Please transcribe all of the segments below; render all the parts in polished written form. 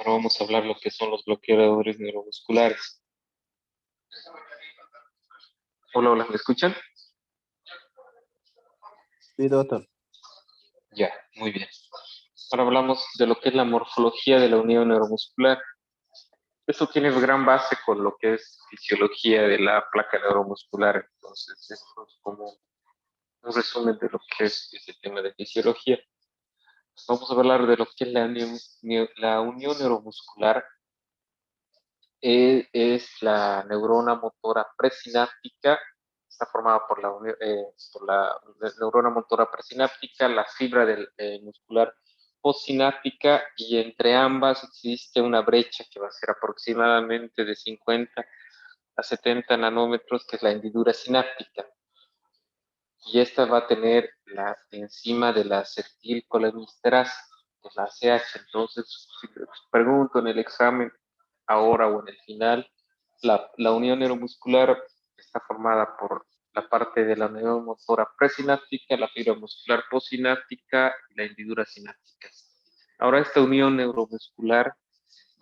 Ahora vamos a hablar lo que son los bloqueadores neuromusculares. Hola, hola, ¿me escuchan? Sí, doctor. Ya, muy bien. Ahora hablamos de lo que es la morfología de la unión neuromuscular. Esto tiene gran base con lo que es fisiología de la placa neuromuscular. Entonces, esto es como un resumen de lo que es ese tema de fisiología. Vamos a hablar de lo que es la unión neuromuscular. Es la neurona motora presináptica, está formada por la neurona motora presináptica, la fibra muscular postsináptica, y entre ambas existe una brecha que va a ser aproximadamente de 50 a 70 nanómetros, que es la hendidura sináptica. Y esta va a tener la enzima de la acetilcolinesterasa, que es la ACH. Entonces, si te pregunto en el examen, ahora o en el final, la unión neuromuscular está formada por la parte de la unión motora presináptica, la fibra muscular postsináptica y la hendidura sináptica. Ahora, esta unión neuromuscular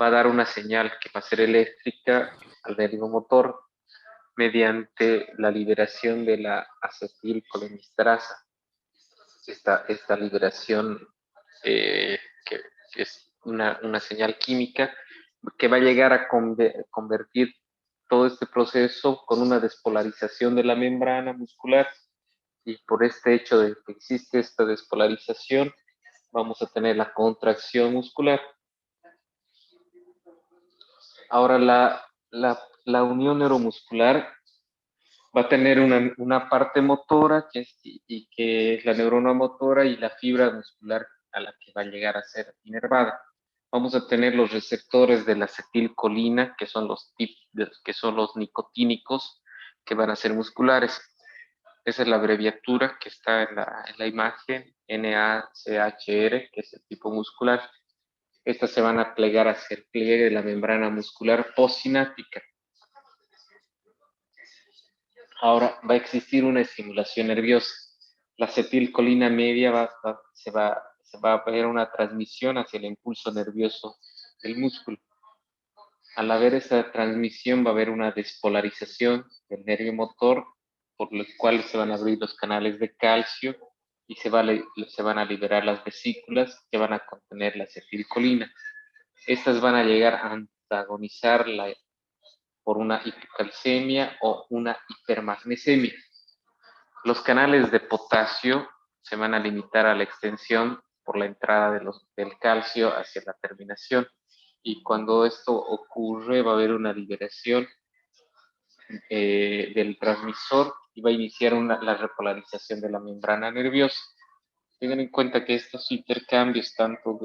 va a dar una señal que va a ser eléctrica al nervio motor mediante la liberación de la acetilcolinesterasa. Esta liberación, que es una señal química que va a llegar a convertir todo este proceso con una despolarización de la membrana muscular, y por este hecho de que existe esta despolarización vamos a tener la contracción muscular. Ahora, la unión neuromuscular va a tener una parte motora que es la neurona motora, y la fibra muscular a la que va a llegar a ser inervada. Vamos a tener los receptores de la acetilcolina, que son los nicotínicos, que van a ser musculares. Esa es la abreviatura que está en la imagen, NACHR, que es el tipo muscular. Estas se van a plegar hacia el pliegue de la membrana muscular postsináptica. Ahora va a existir una estimulación nerviosa. La acetilcolina media se va a ver una transmisión hacia el impulso nervioso del músculo. Al haber esa transmisión va a haber una despolarización del nervio motor, por lo cual se van a abrir los canales de calcio y se van a liberar las vesículas que van a contener la acetilcolina. Estas van a llegar a antagonizar por una hipocalcemia o una hipermagnesemia. Los canales de potasio se van a limitar a la extensión por la entrada del calcio hacia la terminación, y cuando esto ocurre va a haber una liberación del transmisor, y va a iniciar la repolarización de la membrana nerviosa. Tengan en cuenta que estos intercambios tanto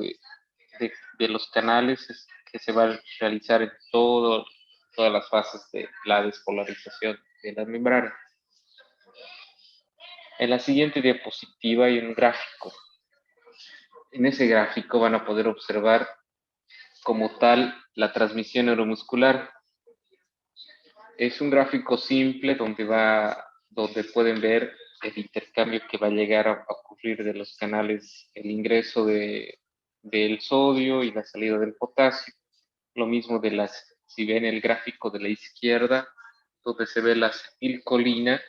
de los canales que se va a realizar en todas las fases de la despolarización de la membrana. En la siguiente diapositiva hay un gráfico. En ese gráfico van a poder observar como tal la transmisión neuromuscular. Es un gráfico simple donde pueden ver el intercambio que va a llegar a ocurrir de los canales, el ingreso del sodio y la salida del potasio. Lo mismo si ven el gráfico de la izquierda, donde se ve la acetilcolina,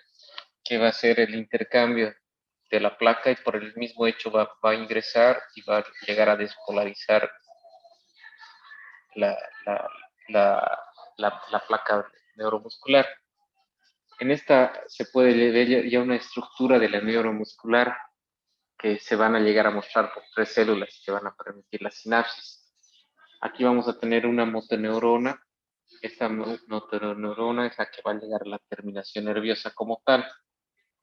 que va a ser el intercambio de la placa, y por el mismo hecho va a ingresar y va a llegar a despolarizar la, la, la, la placa neuromuscular. En esta se puede ver ya una estructura de la neuromuscular que se van a llegar a mostrar por 3 células que van a permitir la sinapsis. Aquí vamos a tener una motoneurona. Esta motoneurona es la que va a llegar a la terminación nerviosa como tal.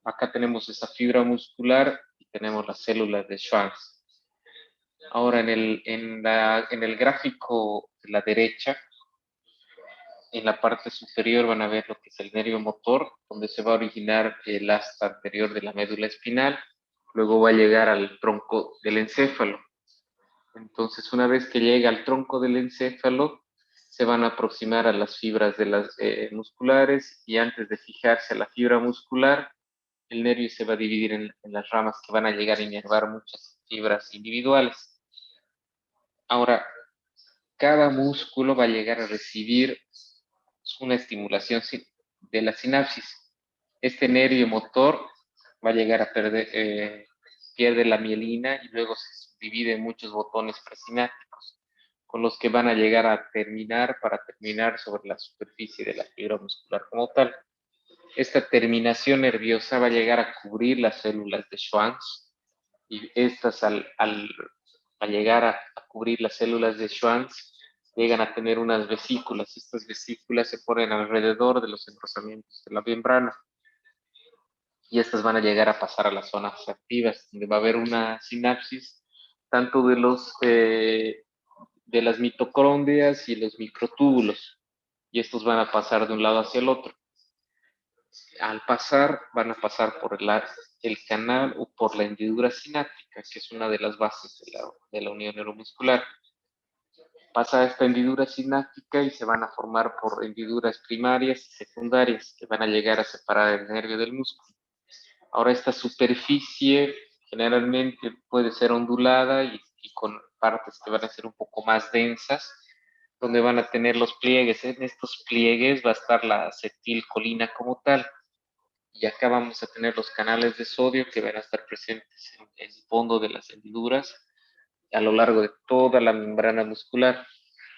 Acá tenemos esa fibra muscular y tenemos las células de Schwann. Ahora, en el gráfico de la derecha, en la parte superior van a ver lo que es el nervio motor, donde se va a originar el asta anterior de la médula espinal, luego va a llegar al tronco del encéfalo. Entonces, una vez que llega al tronco del encéfalo, se van a aproximar a las fibras de las musculares, y antes de fijarse a la fibra muscular, el nervio se va a dividir en las ramas que van a llegar a inervar muchas fibras individuales. Ahora, cada músculo va a llegar a recibir una estimulación de la sinapsis. Este nervio motor va a llegar a perder, pierde la mielina y luego se divide en muchos botones presinápticos, con los que van a llegar a terminar sobre la superficie de la fibra muscular como tal. Esta terminación nerviosa va a llegar a cubrir las células de Schwann y estas al llegar a cubrir las células de Schwann llegan a tener unas vesículas. Estas vesículas se ponen alrededor de los engrosamientos de la membrana y estas van a llegar a pasar a las zonas activas, donde va a haber una sinapsis tanto de las mitocondrias y los microtúbulos, y estos van a pasar de un lado hacia el otro. Al pasar, van a pasar por el canal o por la hendidura sináptica, que es una de las bases de la unión neuromuscular. Pasa esta hendidura sináptica y se van a formar por hendiduras primarias y secundarias que van a llegar a separar el nervio del músculo. Ahora esta superficie generalmente puede ser ondulada y con partes que van a ser un poco más densas, donde van a tener los pliegues. En estos pliegues va a estar la acetilcolina como tal. Y acá vamos a tener los canales de sodio que van a estar presentes en el fondo de las hendiduras a lo largo de toda la membrana muscular.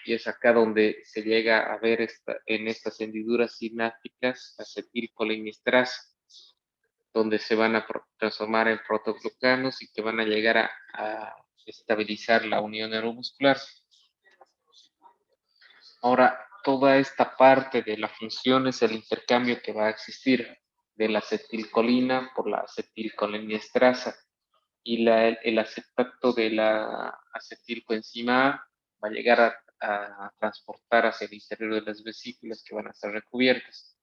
Y es acá donde se llega a ver en estas hendiduras sinápticas acetilcolinesterasa, donde se van a transformar en protoglucanos y que van a llegar a estabilizar la unión neuromuscular. Ahora, toda esta parte de la función es el intercambio que va a existir de la acetilcolina por la acetilcolinesterasa y el acetato de la acetilcoenzima A va a llegar a transportar hacia el interior de las vesículas que van a estar recubiertas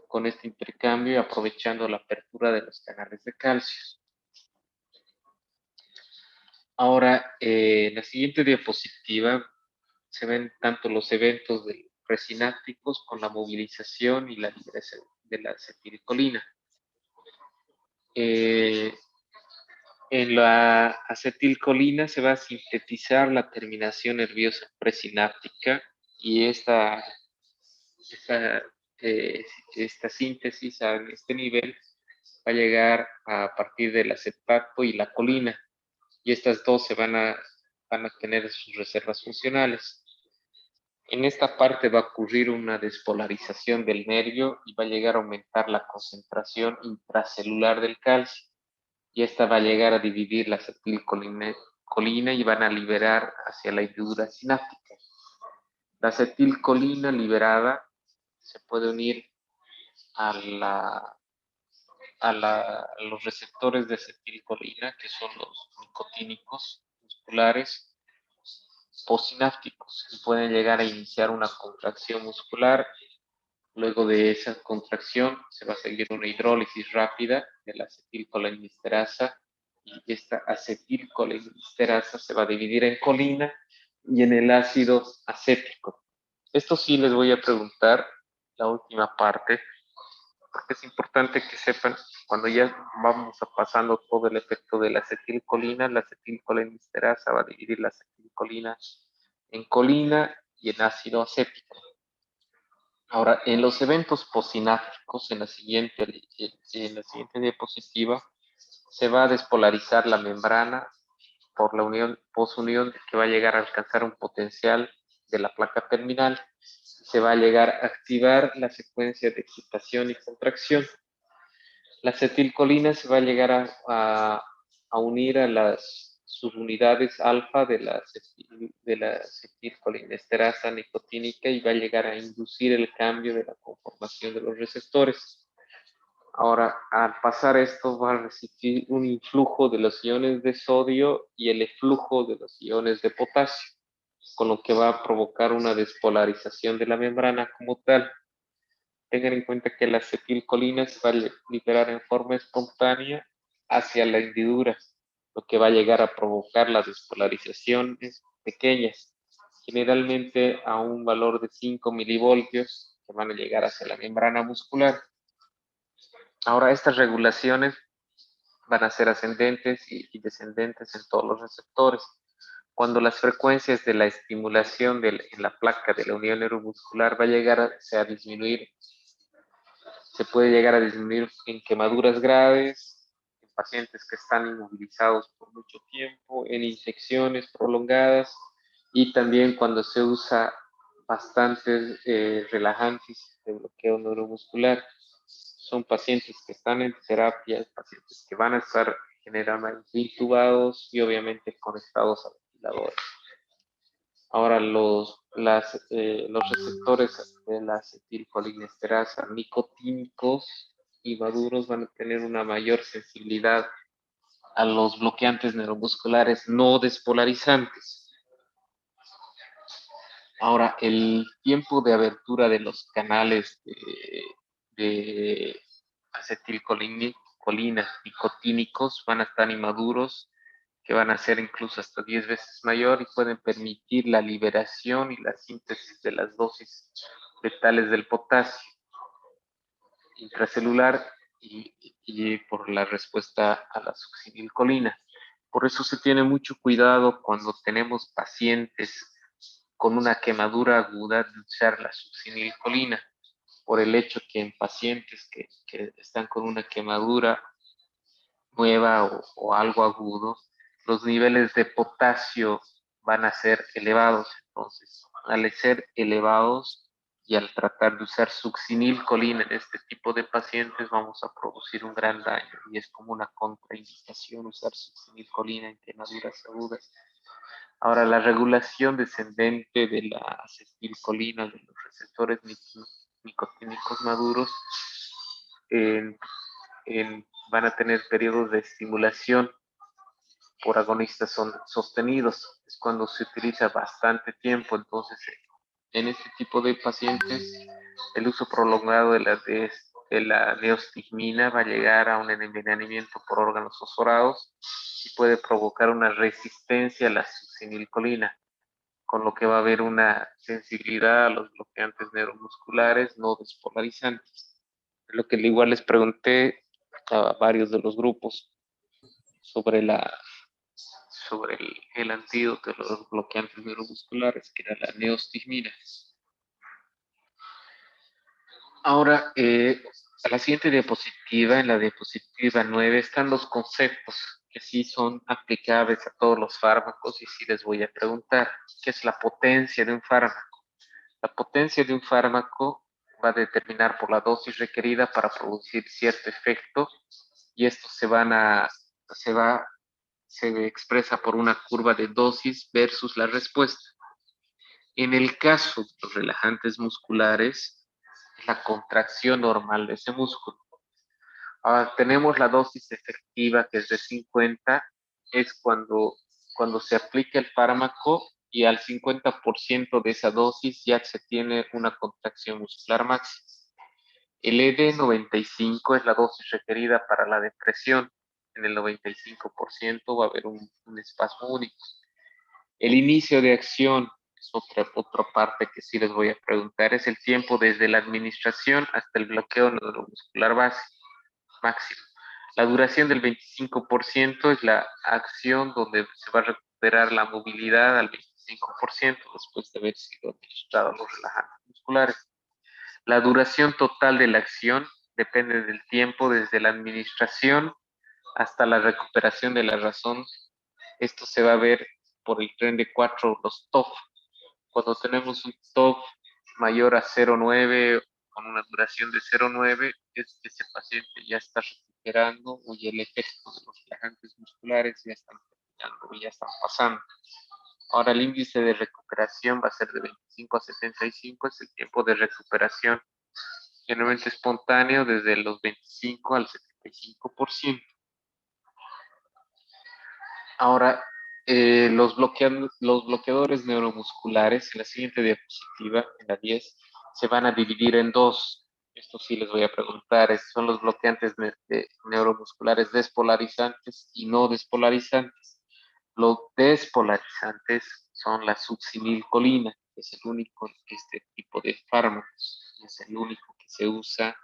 con este intercambio y aprovechando la apertura de los canales de calcio. Ahora, en la siguiente diapositiva se ven tanto los eventos presinápticos con la movilización y la liberación de la acetilcolina. En la acetilcolina se va a sintetizar la terminación nerviosa presináptica y esta síntesis a este nivel va a llegar a partir del acetato y la colina, y estas dos van a tener sus reservas funcionales. En esta parte va a ocurrir una despolarización del nervio y va a llegar a aumentar la concentración intracelular del calcio, y esta va a llegar a dividir la acetilcolina y van a liberar hacia la hendidura sináptica. La acetilcolina liberada se puede unir a, los receptores de acetilcolina, que son los nicotínicos musculares posinápticos, y pueden llegar a iniciar una contracción muscular. Luego de esa contracción se va a seguir una hidrólisis rápida de la acetilcolinesterasa, y esta acetilcolinesterasa se va a dividir en colina y en el ácido acético. Esto sí les voy a preguntar la última parte, porque es importante que sepan, cuando ya vamos pasando todo el efecto de la acetilcolinesterasa va a dividir la acetilcolina en colina y en ácido acético. Ahora, en los eventos posinápticos, en la siguiente diapositiva, se va a despolarizar la membrana por la posunión que va a llegar a alcanzar un potencial de la placa terminal. Se va a llegar a activar la secuencia de excitación y contracción. La acetilcolina se va a llegar a unir a las subunidades alfa de la acetilcolinesterasa nicotínica y va a llegar a inducir el cambio de la conformación de los receptores. Ahora, al pasar esto, va a recibir un influjo de los iones de sodio y el eflujo de los iones de potasio, con lo que va a provocar una despolarización de la membrana como tal. Tengan en cuenta que la acetilcolina se va a liberar en forma espontánea hacia la hendidura, lo que va a llegar a provocar las despolarizaciones pequeñas, generalmente a un valor de 5 milivoltios, que van a llegar hacia la membrana muscular. Ahora, estas regulaciones van a ser ascendentes y descendentes en todos los receptores. cuando las frecuencias de la estimulación en la placa de la unión neuromuscular va a llegar a disminuir, se puede llegar a disminuir en quemaduras graves, en pacientes que están inmovilizados por mucho tiempo, en infecciones prolongadas y también cuando se usa bastantes relajantes de bloqueo neuromuscular. Son pacientes que están en terapia, pacientes que van a estar generalmente intubados y obviamente conectados a ventiladores. Ahora, los receptores de la acetilcolinesterasa nicotínicos y maduros van a tener una mayor sensibilidad a los bloqueantes neuromusculares no despolarizantes. Ahora, el tiempo de abertura de los canales de acetilcolina nicotínicos van a estar inmaduros, que van a ser incluso hasta 10 veces mayor y pueden permitir la liberación y la síntesis de las dosis letales del potasio intracelular y por la respuesta a la succinilcolina. Por eso se tiene mucho cuidado cuando tenemos pacientes con una quemadura aguda de usar la succinilcolina, por el hecho que en pacientes que están con una quemadura nueva o algo agudo, los niveles de potasio van a ser elevados. Entonces, al ser elevados y al tratar de usar succinilcolina en este tipo de pacientes, vamos a producir un gran daño y es como una contraindicación usar succinilcolina en quemaduras agudas. Ahora, la regulación descendente de la acetilcolina de los receptores nicotínicos maduros en, van a tener periodos de estimulación por agonistas son sostenidos. Es cuando se utiliza bastante tiempo. Entonces, en este tipo de pacientes, el uso prolongado de la neostigmina va a llegar a un envenenamiento por órganos fosforados y puede provocar una resistencia a la succinilcolina, con lo que va a haber una sensibilidad a los bloqueantes neuromusculares no despolarizantes. Lo que igual les pregunté a varios de los grupos sobre el antídoto de los bloqueantes neuromusculares, que era la neostigmina. Ahora, a la siguiente diapositiva, en la diapositiva 9, están los conceptos que sí son aplicables a todos los fármacos y sí les voy a preguntar, ¿qué es la potencia de un fármaco? La potencia de un fármaco va a determinar por la dosis requerida para producir cierto efecto y esto se expresa por una curva de dosis versus la respuesta. En el caso de los relajantes musculares, es la contracción normal de ese músculo. Ahora, tenemos la dosis efectiva que es de 50, es cuando se aplica el fármaco y al 50% de esa dosis ya se tiene una contracción muscular máxima. El ED95 es la dosis requerida para la depresión. En el 95% va a haber un espasmo único. El inicio de acción es otra parte que sí les voy a preguntar, es el tiempo desde la administración hasta el bloqueo neuromuscular máximo. La duración del 25% es la acción donde se va a recuperar la movilidad al 25% después de haber sido administrados los relajantes musculares. La duración total de la acción depende del tiempo desde la administración hasta la recuperación de la razón. Esto se va a ver por el tren de 4, los TOF. Cuando tenemos un TOF mayor a 0,9 con una duración de 0,9, es que ese paciente ya está recuperando y el efecto de los relajantes musculares ya están terminando, ya están pasando. Ahora el índice de recuperación va a ser de 25 a 75, es el tiempo de recuperación generalmente espontáneo desde los 25 al 75%. Ahora, los bloqueadores neuromusculares, en la siguiente diapositiva, en la 10, se van a dividir en dos. Esto sí les voy a preguntar. Son los bloqueantes neuromusculares despolarizantes y no despolarizantes. Los despolarizantes son la succinilcolina, que es el único que este tipo de fármacos, es el único que se usa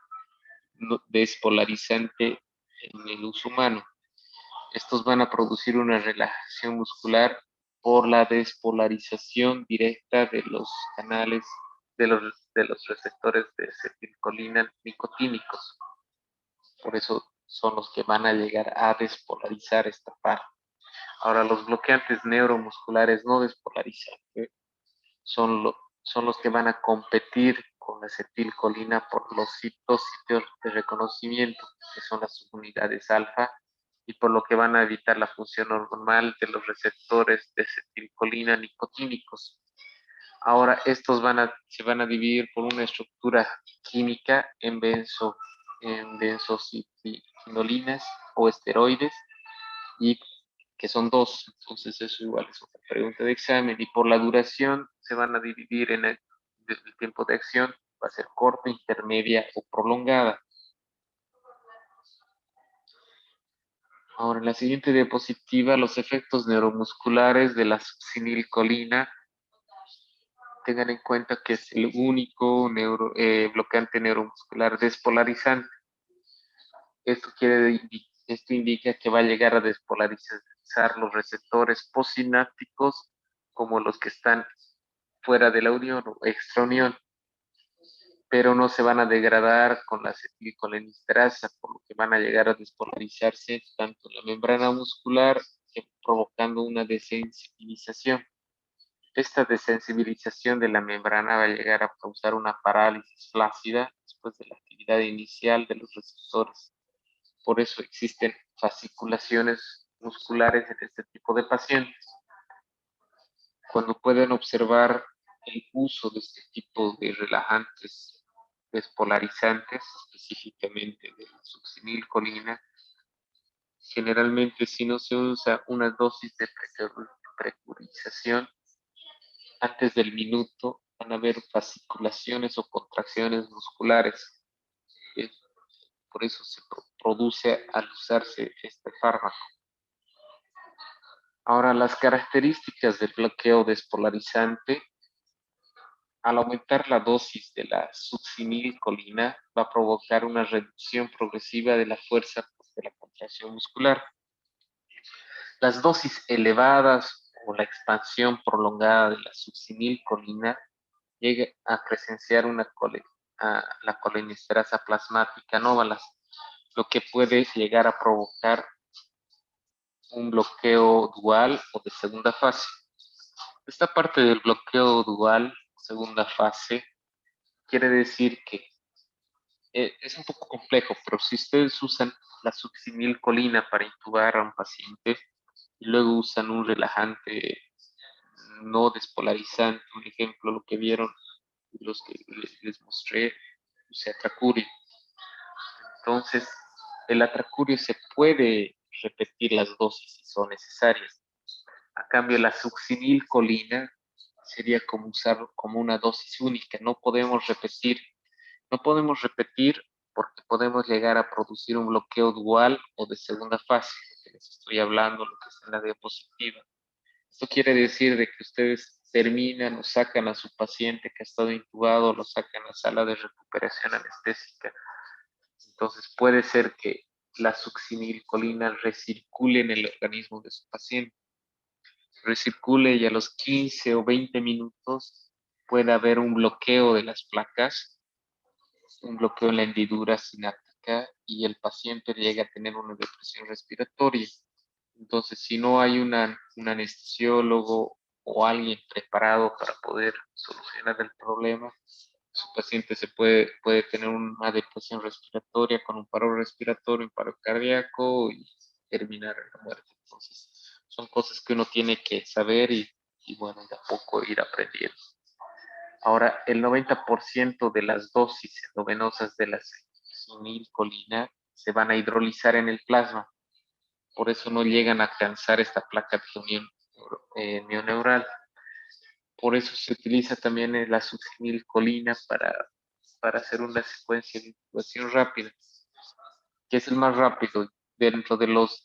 despolarizante en el uso humano. Estos van a producir una relajación muscular por la despolarización directa de los canales de los receptores de acetilcolina nicotínicos. Por eso son los que van a llegar a despolarizar esta parte. Ahora, los bloqueantes neuromusculares no despolarizantes son los que van a competir con la acetilcolina por los sitios de reconocimiento, que son las subunidades alfa, y por lo que van a evitar la función normal de los receptores de acetilcolina nicotínicos. Ahora, estos se van a dividir por una estructura química en benzocitinolinas o esteroides, y que son dos, entonces eso igual es otra pregunta de examen, y por la duración se van a dividir en el tiempo de acción, va a ser corta, intermedia o prolongada. Ahora, en la siguiente diapositiva, los efectos neuromusculares de la succinilcolina. Tengan en cuenta que es el único bloqueante neuromuscular despolarizante. Esto indica que va a llegar a despolarizar los receptores postsinápticos como los que están fuera de la unión o extraunión, pero no se van a degradar con la acetilcolinesterasa, por lo que van a llegar a despolarizarse tanto en la membrana muscular, provocando una desensibilización. Esta desensibilización de la membrana va a llegar a causar una parálisis flácida después de la actividad inicial de los receptores. Por eso existen fasciculaciones musculares en este tipo de pacientes. Cuando pueden observar el uso de este tipo de relajantes despolarizantes, específicamente de la succinilcolina, generalmente si no se usa una dosis de precurización antes del minuto, van a haber fasciculaciones o contracciones musculares. Por eso se produce al usarse este fármaco. Ahora, las características del bloqueo despolarizante: al aumentar la dosis de la succinilcolina, va a provocar una reducción progresiva de la fuerza de la contracción muscular. Las dosis elevadas o la expansión prolongada de la succinilcolina llega a presenciar la colinesterasa plasmática nóvalas, lo que puede llegar a provocar un bloqueo dual o de segunda fase. Esta parte del bloqueo dual, segunda fase, quiere decir que es un poco complejo, pero si ustedes usan la succinilcolina para intubar a un paciente y luego usan un relajante no despolarizante, un ejemplo, lo que vieron los que les mostré, o sea, atracurio. Entonces, el atracurio se puede repetir las dosis si son necesarias. A cambio, la succinilcolina sería como usar como una dosis única. No podemos repetir porque podemos llegar a producir un bloqueo dual o de segunda fase, que les estoy hablando, lo que está en la diapositiva. Esto quiere decir de que ustedes terminan o sacan a su paciente que ha estado intubado, lo sacan a la sala de recuperación anestésica. Entonces puede ser que la succinilcolina recircule en el organismo de su paciente, recircule y a los 15 o 20 minutos puede haber un bloqueo de las placas, un bloqueo en la hendidura sináptica y el paciente llega a tener una depresión respiratoria. Entonces, si no hay un anestesiólogo o alguien preparado para poder solucionar el problema, su paciente puede tener una depresión respiratoria con un paro respiratorio, un paro cardíaco y terminar en la muerte. Entonces, son cosas que uno tiene que saber y bueno, de a poco ir aprendiendo. Ahora, el 90% de las dosis endovenosas de la succinilcolina se van a hidrolizar en el plasma. Por eso no llegan a alcanzar esta placa de unión mioneural. Por eso se utiliza también la succinilcolina para hacer una secuencia de intubación rápida, que es el más rápido. Dentro de los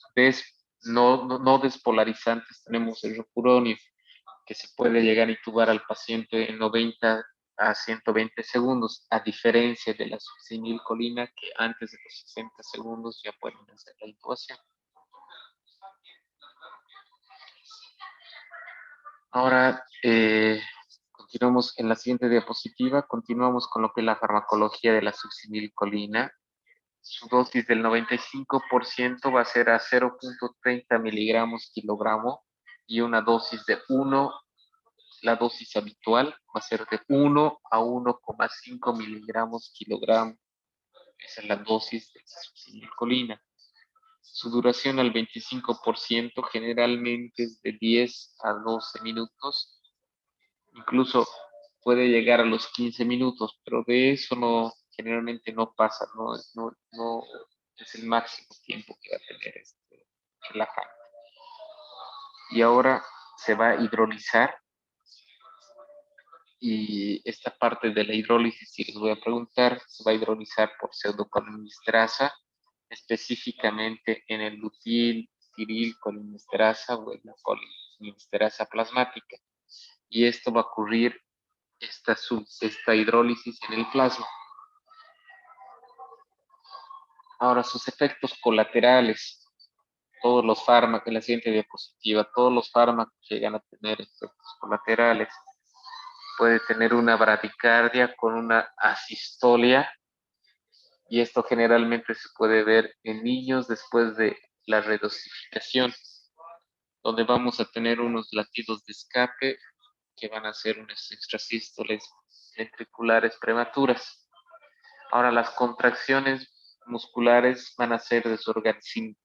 no despolarizantes tenemos el rocuronio, que se puede llegar a intubar al paciente en 90 a 120 segundos, a diferencia de la succinilcolina, que antes de los 60 segundos ya pueden hacer la intubación. Ahora, continuamos en la siguiente diapositiva, continuamos con lo que es la farmacología de la succinilcolina. Su dosis del 95% va a ser a 0.30 miligramos kilogramo y una dosis de 1, la dosis habitual va a ser de 1 a 1,5 miligramos kilogramo. Esa es la dosis de succinilcolina. Su duración al 25% generalmente es de 10 a 12 minutos. Incluso puede llegar a los 15 minutos, pero de eso no, generalmente no pasa, no es el máximo tiempo que va a tener este relajante. Y ahora se va a hidrolizar, y esta parte de la hidrólisis, si les voy a preguntar, se va a hidrolizar por pseudocolinesterasa, específicamente en el lutil tirilcolinesterasa o en la colinesterasa plasmática. Y esto va a ocurrir esta hidrólisis en el plasma. Ahora, sus efectos colaterales. Todos los fármacos, en la siguiente diapositiva, todos los fármacos llegan a tener efectos colaterales. Puede tener una bradicardia con una asistolia, y esto generalmente se puede ver en niños después de la redosificación, donde vamos a tener unos latidos de escape que van a ser unas extrasístoles ventriculares prematuras. Ahora, las contracciones musculares van a ser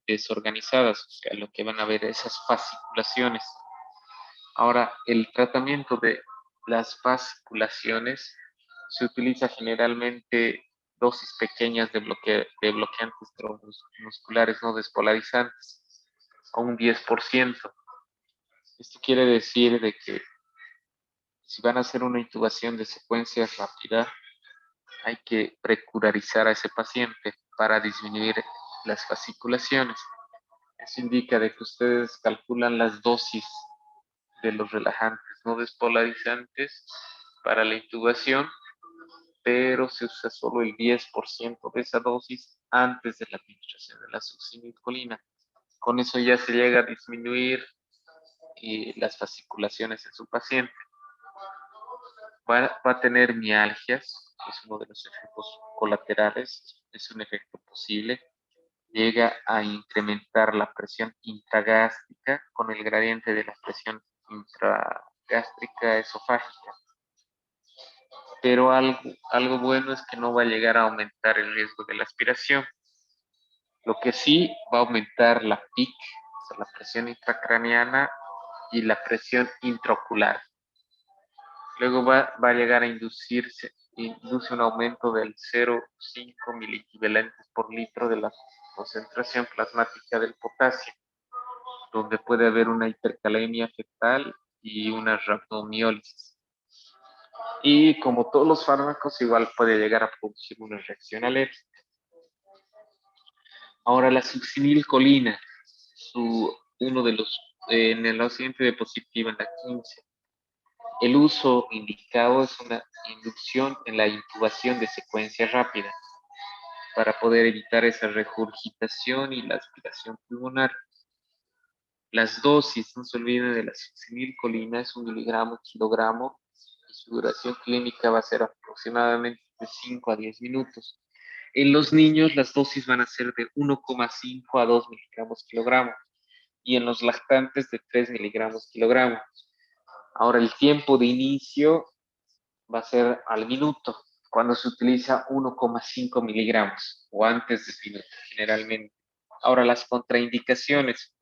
desorganizadas, o sea, lo que van a ver esas fasciculaciones. Ahora, el tratamiento de las fasciculaciones se utiliza generalmente dosis pequeñas de bloqueantes musculares no despolarizantes, a un 10%. Esto quiere decir de que si van a hacer una intubación de secuencia rápida, hay que precurarizar a ese paciente para disminuir las fasciculaciones. Eso indica de que ustedes calculan las dosis de los relajantes no despolarizantes para la intubación, pero se usa solo el 10% de esa dosis antes de la administración de la succinilcolina. Con eso ya se llega a disminuir las fasciculaciones en su paciente. Va a tener mialgias, es uno de los efectos colaterales, es un efecto posible. Llega a incrementar la presión intragástrica con el gradiente de la presión intragástrica esofágica. Pero algo bueno es que no va a llegar a aumentar el riesgo de la aspiración. Lo que sí va a aumentar la PIC, o sea, la presión intracraneana, y la presión intraocular. Luego va a llegar a induce un aumento del 0,5 miliequivalentes por litro de la concentración plasmática del potasio, donde puede haber una hipercalemia fetal y una rhabdomiólisis. Y como todos los fármacos, igual puede llegar a producir una reacción alérgica. Ahora, la succinilcolina, uno de los, en la siguiente diapositiva, en la 15, el uso indicado es una inducción en la intubación de secuencia rápida para poder evitar esa regurgitación y la aspiración pulmonar. Las dosis, no se olviden de la succinilcolina, es 1 miligramo kilogramo, y su duración clínica va a ser aproximadamente de 5 a 10 minutos. En los niños las dosis van a ser de 1,5 a 2 miligramos kilogramo, y en los lactantes de 3 miligramos kilogramo. Ahora, el tiempo de inicio va a ser al minuto, cuando se utiliza 1,5 miligramos o antes del minuto, generalmente. Ahora, las contraindicaciones.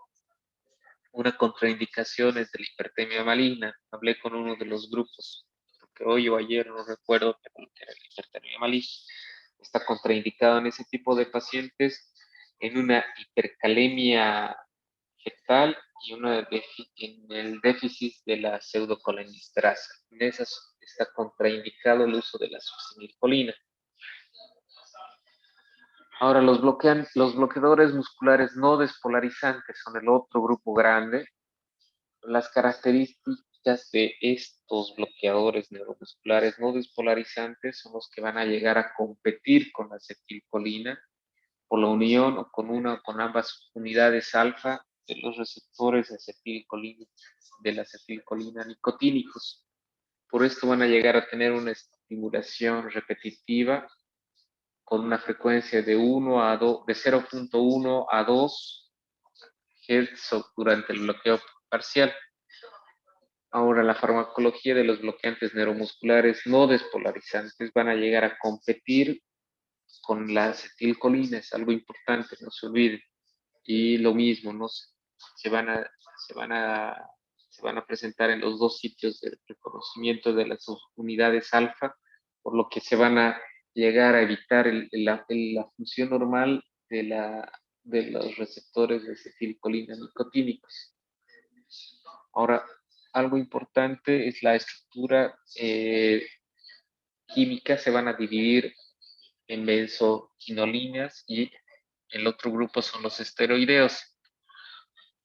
Una contraindicación es de la hipertermia maligna. Hablé con uno de los grupos, que hoy o ayer, no recuerdo, pero era la hipertermia maligna. Está contraindicado en ese tipo de pacientes en una hipercalemia fetal y en el déficit de la pseudocolinesterasa. En esas está contraindicado el uso de la succinilcolina. Ahora, los bloqueadores musculares no despolarizantes son el otro grupo grande. Las características de estos bloqueadores neuromusculares no despolarizantes son los que van a llegar a competir con la acetilcolina por la unión o con una o con ambas unidades alfa de los receptores de la acetilcolina nicotínicos. Por esto van a llegar a tener una estimulación repetitiva con una frecuencia de 0.1 a 2 Hz durante el bloqueo parcial. Ahora, la farmacología de los bloqueantes neuromusculares no despolarizantes van a llegar a competir con la acetilcolina, es algo importante, no se olviden. Y lo mismo, ¿no? Se van a, se van a, se van a presentar en los dos sitios de reconocimiento de las unidades alfa, por lo que se van a llegar a evitar la función normal de los receptores de acetilcolina nicotínicos. Ahora, algo importante es la estructura química, se van a dividir en benzoquinolinas y el otro grupo son los esteroideos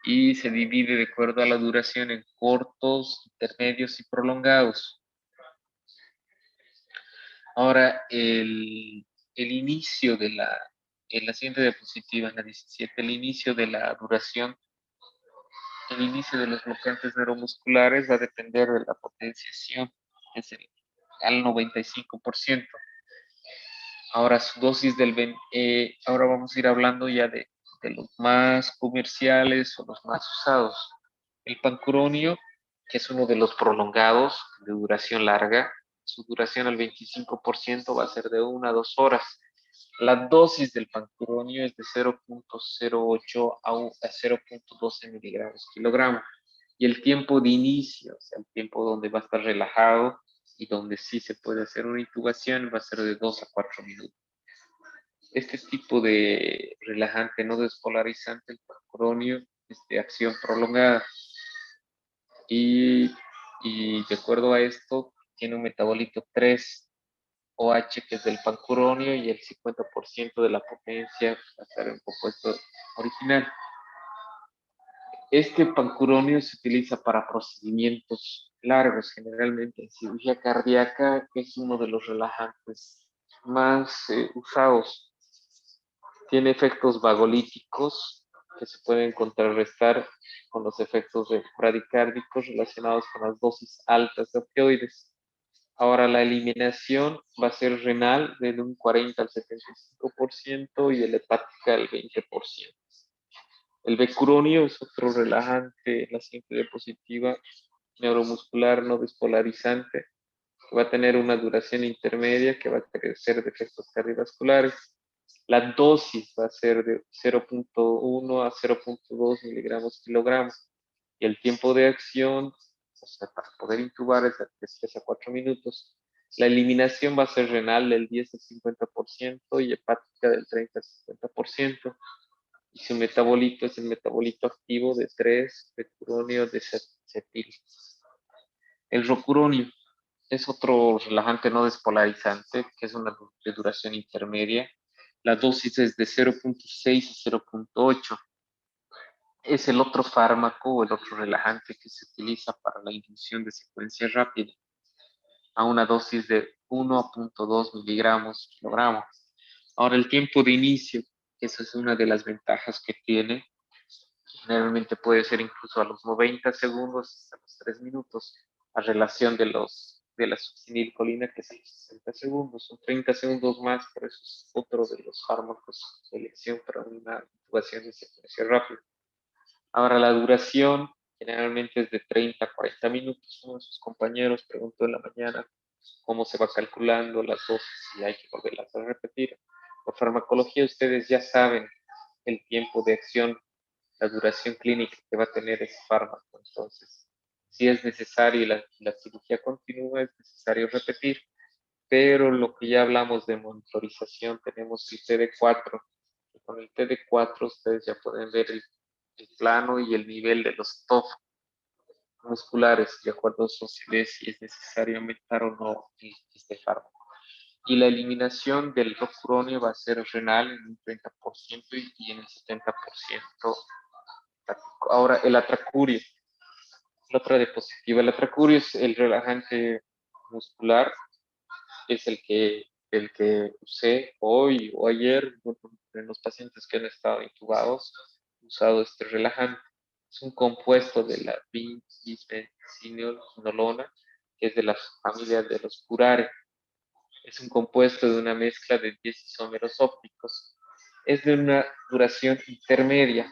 y se divide de acuerdo a la duración en cortos, intermedios y prolongados. Ahora, inicio en la siguiente diapositiva, en la 17, el inicio de la duración, el inicio de los bloqueantes neuromusculares va a depender de la potenciación, es al 95%. Ahora su dosis ahora vamos a ir hablando ya de los más comerciales o los más usados. El pancuronio, que es uno de los prolongados de duración larga, su duración al 25% va a ser de 1 a 2 horas. La dosis del pancuronio es de 0.08 a 0.12 miligramos kilogramo. Y el tiempo de inicio, o sea, el tiempo donde va a estar relajado y donde sí se puede hacer una intubación, va a ser de 2 a 4 minutos. Este tipo de relajante no despolarizante, el pancuronio, es de acción prolongada. Y, de acuerdo a esto, tiene un metabolito 3-OH, que es del pancuronio, y el 50% de la potencia va a estar en compuesto original. Este pancuronio se utiliza para procedimientos largos, generalmente en cirugía cardíaca, que es uno de los relajantes más usados. Tiene efectos vagolíticos que se pueden contrarrestar con los efectos bradicárdicos relacionados con las dosis altas de opioides. Ahora, la eliminación va a ser renal de un 40 al 75% y el hepática al 20%. El becuronio es otro relajante en la siguiente diapositiva, neuromuscular no despolarizante, que va a tener una duración intermedia, que va a ser de efectos cardiovasculares. La dosis va a ser de 0.1 a 0.2 miligramos kilogramos. Y el tiempo de acción, o sea, para poder intubar, es de 3 a 4 minutos. La eliminación va a ser renal del 10 al 50% y hepática del 30 al 50%. Y su metabolito es el metabolito activo de 3-becuronio de cetil. El rocuronio es otro relajante no despolarizante, que es una de duración intermedia. La dosis es de 0.6 a 0.8. Es el otro fármaco o el otro relajante que se utiliza para la inducción de secuencia rápida a una dosis de 1.2 miligramos kilogramo. Ahora, el tiempo de inicio, esa es una de las ventajas que tiene. Generalmente puede ser incluso a los 90 segundos hasta los 3 minutos, a relación de la succinilcolina, que es a los 60 segundos, son 30 segundos más, por eso es otro de los fármacos de elección para una intubación de secuencia rápida. Ahora, la duración generalmente es de 30 a 40 minutos. Uno de sus compañeros preguntó en la mañana cómo se va calculando las dosis y hay que volverlas a repetir. Por farmacología, ustedes ya saben el tiempo de acción, la duración clínica que va a tener ese fármaco. Entonces, si es necesario y la cirugía continúa, es necesario repetir. Pero lo que ya hablamos de monitorización, tenemos el TD4. Y con el TD4 ustedes ya pueden ver el plano y el nivel de los TOF musculares, de acuerdo a su acidez, si es necesario aumentar o no este fármaco. Y la eliminación del rocuronio va a ser renal en un 30% y en el 70%. Ahora, el atracurio, la otra diapositiva. El atracurio es el relajante muscular, es el que usé hoy o ayer, bueno, en los pacientes que han estado intubados, he usado este relajante. Es un compuesto de la bisbenzilquinolona, que es de la familia de los curare. Es un compuesto de una mezcla de 10 isómeros ópticos. Es de una duración intermedia.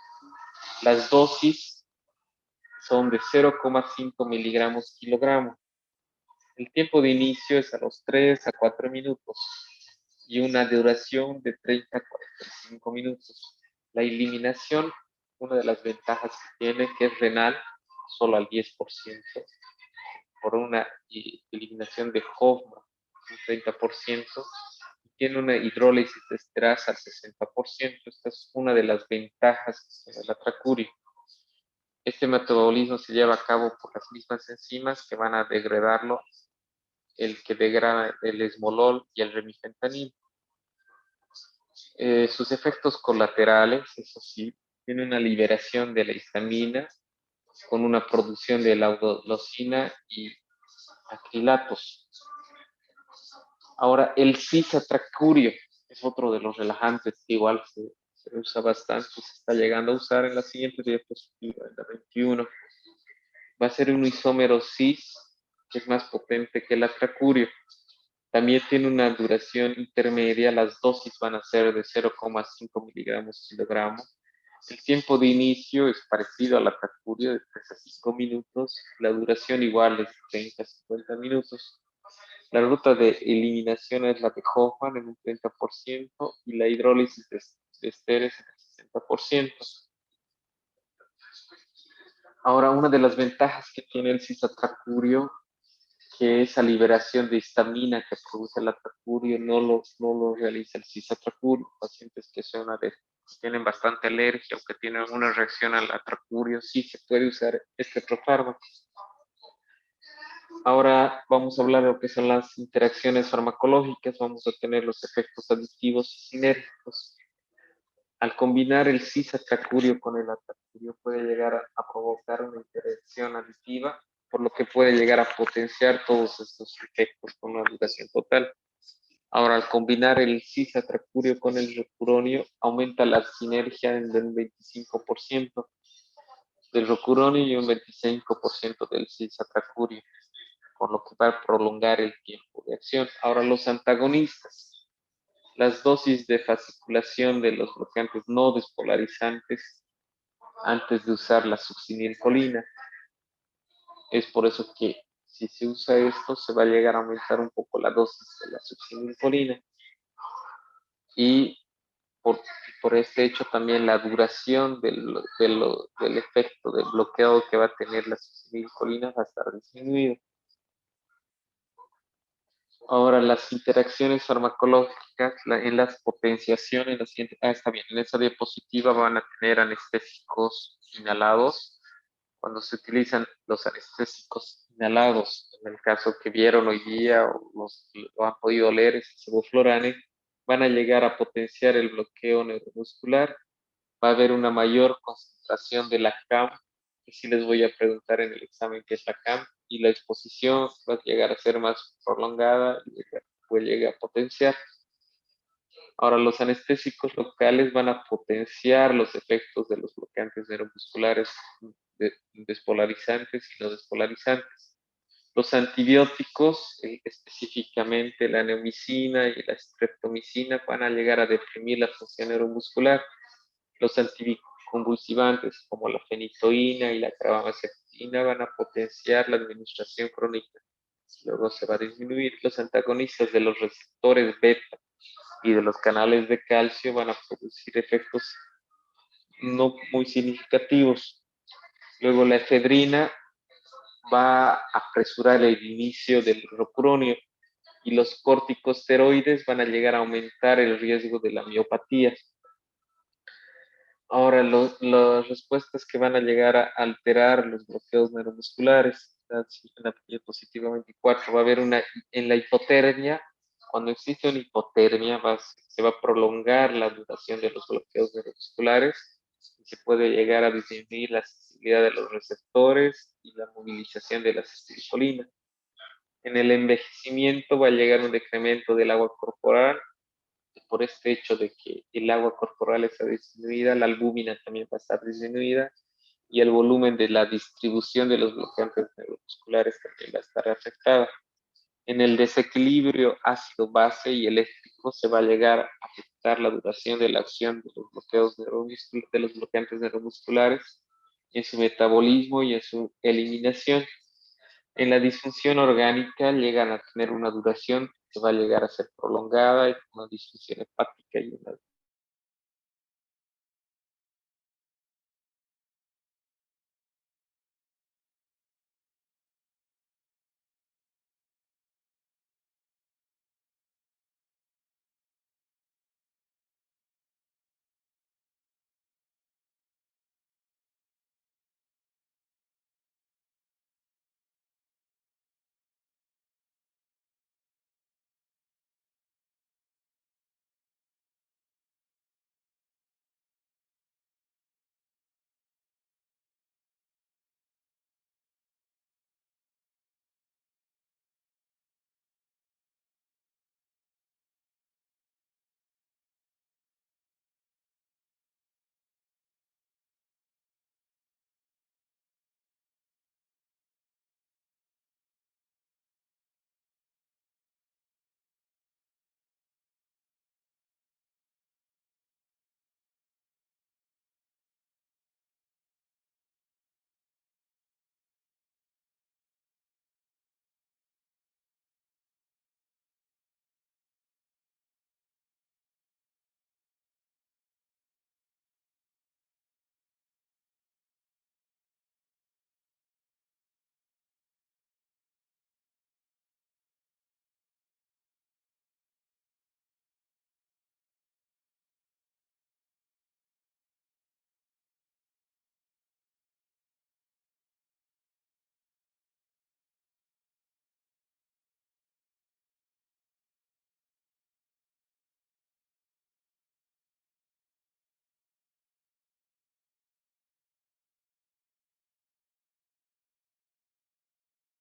Las dosis son de 0,5 miligramos kilogramo. El tiempo de inicio es a los 3 a 4 minutos y una duración de 30 a 45 minutos. La eliminación, una de las ventajas que tiene, que es renal, solo al 10%, por una eliminación de Hoffman, un 30%, y tiene una hidrólisis de esterasa al 60%. Esta es una de las ventajas que tiene el atracurio. Este metabolismo se lleva a cabo por las mismas enzimas que van a degradarlo, el que degrada el esmolol y el remifentanil. Sus efectos colaterales, eso sí, tiene una liberación de la histamina con una producción de laudolosina y acrilatos. Ahora, el cisatracurio es otro de los relajantes que igual se usa bastante, se está llegando a usar en la siguiente diapositiva, en la 21. Va a ser un isómero cis que es más potente que el atracurio. También tiene una duración intermedia, las dosis van a ser de 0,5 miligramos kilogramo. El tiempo de inicio es parecido al atracurio, de 3 a 5 minutos. La duración igual es 30 a 50 minutos. La ruta de eliminación es la de Hoffman en un 30% y la hidrólisis de Esteres en el 60%. Ahora, una de las ventajas que tiene el cisatracurio, que esa liberación de histamina que produce el atracurio no lo realiza el cisatracurio. Pacientes que tienen bastante alergia o que tienen una reacción al atracurio, sí se puede usar este otro fármaco. Ahora vamos a hablar de lo que son las interacciones farmacológicas. Vamos a tener los efectos aditivos y sinérgicos. Al combinar el cisatracurio con el atracurio puede llegar a provocar una interacción aditiva, por lo que puede llegar a potenciar todos estos efectos con una duración total. Ahora, al combinar el cisatracurio con el rocuronio, aumenta la sinergia en un 25% del rocuronio y un 25% del cisatracurio, por lo que va a prolongar el tiempo de acción. Ahora, los antagonistas. Las dosis de fasciculación de los bloqueantes no despolarizantes antes de usar la succinilcolina. Es por eso que si se usa esto, se va a llegar a aumentar un poco la dosis de la succinilcolina. Y por, por este hecho también la duración del efecto del bloqueo que va a tener la succinilcolina va a estar disminuido. Ahora, las interacciones farmacológicas en las potenciaciones, está bien, en esa diapositiva van a tener anestésicos inhalados. Cuando se utilizan los anestésicos inhalados, en el caso que vieron hoy día o lo han podido leer, es el sevoflurane, van a llegar a potenciar el bloqueo neuromuscular. Va a haber una mayor concentración de la CAM, que sí les voy a preguntar en el examen qué es la CAM, y la exposición va a llegar a ser más prolongada y puede llegar a potenciar. Ahora, los anestésicos locales van a potenciar los efectos de los bloqueantes neuromusculares despolarizantes y no despolarizantes. Los antibióticos, específicamente la neomicina y la streptomicina, van a llegar a deprimir la función neuromuscular. Los anticonvulsivantes, como la fenitoína y la carbamazepina, van a potenciar la administración crónica. Luego se va a disminuir. Los antagonistas de los receptores beta y de los canales de calcio van a producir efectos no muy significativos. Luego la efedrina va a apresurar el inicio del rocuronio y los corticosteroides van a llegar a aumentar el riesgo de la miopatía. Ahora, las respuestas que van a llegar a alterar los bloqueos neuromusculares, en la diapositiva 24, va a haber en la hipotermia. Cuando existe una hipotermia, se va a prolongar la duración de los bloqueos neuromusculares y se puede llegar a disminuir la sensibilidad de los receptores y la movilización de la acetilcolina. En el envejecimiento va a llegar un decremento del agua corporal. Por este hecho de que el agua corporal está disminuida, la albúmina también va a estar disminuida y el volumen de la distribución de los bloqueantes neuromusculares también va a estar afectada. En el desequilibrio ácido-base y eléctrico se va a llegar a afectar la duración de la acción de los de los bloqueantes neuromusculares en su metabolismo y en su eliminación. En la disfunción orgánica llegan a tener una duración que va a llegar a ser prolongada, una disfunción hepática y una